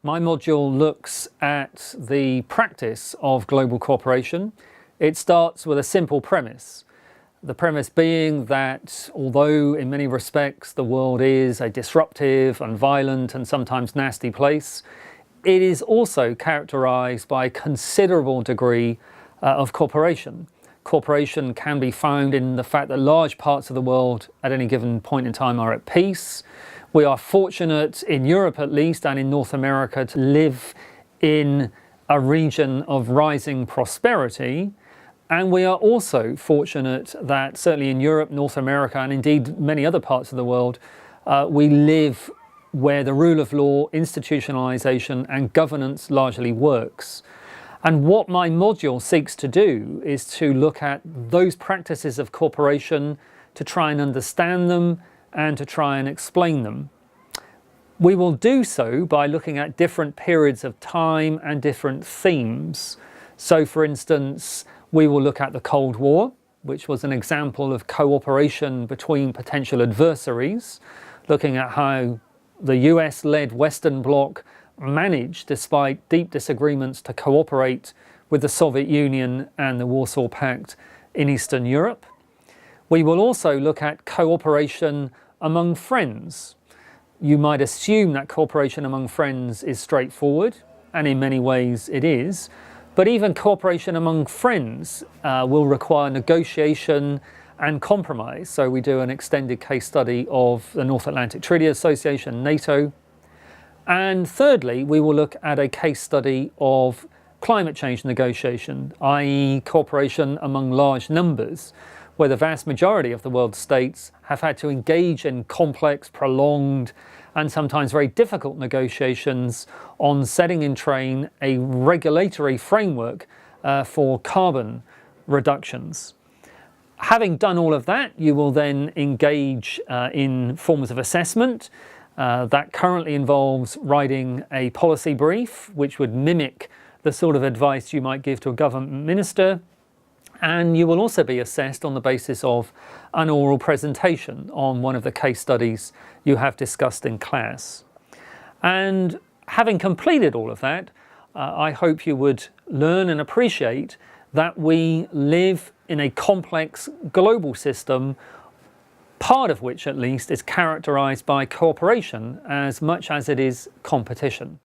My module looks at the practice of global cooperation. It starts with a simple premise. The premise being that although in many respects the world is a disruptive and violent and sometimes nasty place, it is also characterized by a considerable degree of cooperation. Cooperation can be found in the fact that large parts of the world at any given point in time are at peace. We are fortunate in Europe at least and in North America to live in a region of rising prosperity. And we are also fortunate that certainly in Europe, North America, and indeed many other parts of the world, we live where the rule of law, institutionalization and governance largely works. And what my module seeks to do is to look at those practices of cooperation, to try and understand them and to try and explain them. We will do so by looking at different periods of time and different themes. So for instance, we will look at the Cold War, which was an example of cooperation between potential adversaries, looking at how the US-led Western Bloc managed, despite deep disagreements, to cooperate with the Soviet Union and the Warsaw Pact in Eastern Europe. We will also look at cooperation among friends. You might assume that cooperation among friends is straightforward, and in many ways it is, but even cooperation among friends will require negotiation and compromise. So we do an extended case study of the North Atlantic Treaty Association, NATO. And thirdly, we will look at a case study of climate change negotiation, i.e. cooperation among large numbers, where the vast majority of the world's states have had to engage in complex, prolonged, and sometimes very difficult negotiations on setting in train a regulatory framework for carbon reductions. Having done all of that, you will then engage in forms of assessment. That currently involves writing a policy brief, which would mimic the sort of advice you might give to a government minister. And you will also be assessed on the basis of an oral presentation on one of the case studies you have discussed in class. And having completed all of that, I hope you would learn and appreciate that we live in a complex global system, part of which at least is characterized by cooperation as much as it is competition.